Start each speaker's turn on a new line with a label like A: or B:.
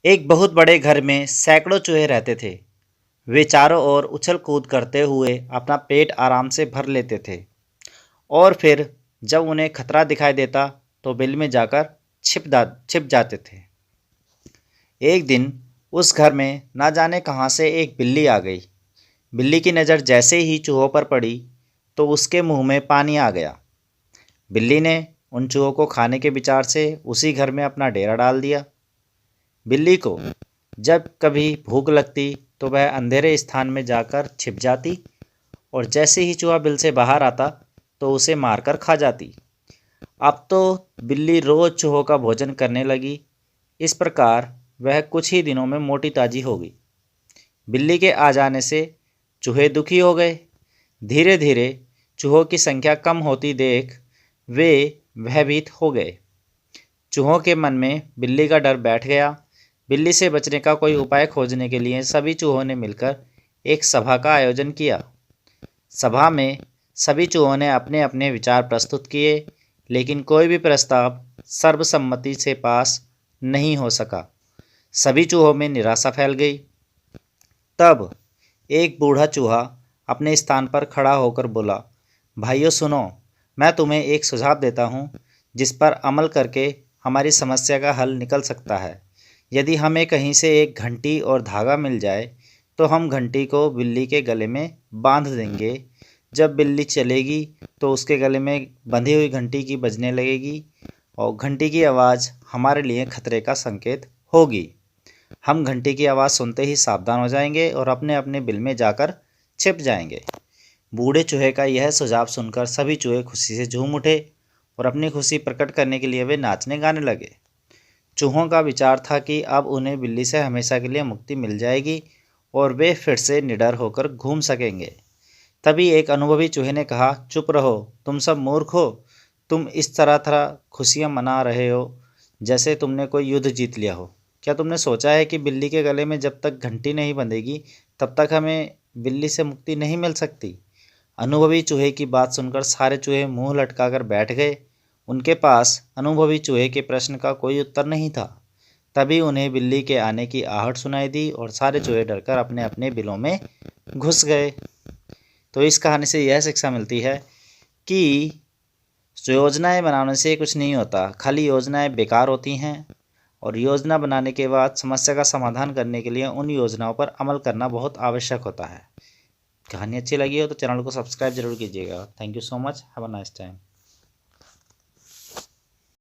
A: एक बहुत बड़े घर में सैकड़ों चूहे रहते थे। वे चारों ओर उछल कूद करते हुए अपना पेट आराम से भर लेते थे और फिर जब उन्हें खतरा दिखाई देता तो बिल में जाकर छिप जाते थे। एक दिन उस घर में ना जाने कहाँ से एक बिल्ली आ गई। बिल्ली की नज़र जैसे ही चूहों पर पड़ी तो उसके मुंह में पानी आ गया। बिल्ली ने उन चूहों को खाने के विचार से उसी घर में अपना डेरा डाल दिया। बिल्ली को जब कभी भूख लगती तो वह अंधेरे स्थान में जाकर छिप जाती और जैसे ही चूहा बिल से बाहर आता तो उसे मारकर खा जाती। अब तो बिल्ली रोज चूहों का भोजन करने लगी। इस प्रकार वह कुछ ही दिनों में मोटी ताजी हो गई। बिल्ली के आ जाने से चूहे दुखी हो गए। धीरे धीरे चूहों की संख्या कम होती देख वे भयभीत हो गए। चूहों के मन में बिल्ली का डर बैठ गया। बिल्ली से बचने का कोई उपाय खोजने के लिए सभी चूहों ने मिलकर एक सभा का आयोजन किया। सभा में सभी चूहों ने अपने अपने विचार प्रस्तुत किए, लेकिन कोई भी प्रस्ताव सर्वसम्मति से पास नहीं हो सका। सभी चूहों में निराशा फैल गई। तब एक बूढ़ा चूहा अपने स्थान पर खड़ा होकर बोला, भाइयों सुनो, मैं तुम्हें एक सुझाव देता हूँ जिस पर अमल करके हमारी समस्या का हल निकल सकता है। यदि हमें कहीं से एक घंटी और धागा मिल जाए तो हम घंटी को बिल्ली के गले में बांध देंगे। जब बिल्ली चलेगी तो उसके गले में बंधी हुई घंटी की बजने लगेगी और घंटी की आवाज़ हमारे लिए खतरे का संकेत होगी। हम घंटी की आवाज़ सुनते ही सावधान हो जाएंगे और अपने अपने बिल में जाकर छिप जाएंगे। बूढ़े चूहे का यह सुझाव सुनकर सभी चूहे खुशी से झूम उठे और अपनी खुशी प्रकट करने के लिए वे नाचने गाने लगे। चूहों का विचार था कि अब उन्हें बिल्ली से हमेशा के लिए मुक्ति मिल जाएगी और वे फिर से निडर होकर घूम सकेंगे। तभी एक अनुभवी चूहे ने कहा, चुप रहो, तुम सब मूर्ख हो। तुम इस तरह खुशियाँ मना रहे हो जैसे तुमने कोई युद्ध जीत लिया हो। क्या तुमने सोचा है कि बिल्ली के गले में जब तक घंटी नहीं बंधेगी तब तक हमें बिल्ली से मुक्ति नहीं मिल सकती। अनुभवी चूहे की बात सुनकर सारे चूहे मुंह लटकाकर बैठ गए। उनके पास अनुभवी चूहे के प्रश्न का कोई उत्तर नहीं था। तभी उन्हें बिल्ली के आने की आहट सुनाई दी और सारे चूहे डरकर अपने अपने बिलों में घुस गए। तो इस कहानी से यह शिक्षा मिलती है कि योजनाएं बनाने से कुछ नहीं होता, खाली योजनाएं बेकार होती हैं और योजना बनाने के बाद समस्या का समाधान करने के लिए उन योजनाओं पर अमल करना बहुत आवश्यक होता है। कहानी अच्छी लगी हो तो चैनल को सब्सक्राइब जरूर कीजिएगा। Thank you so much. Have a nice time.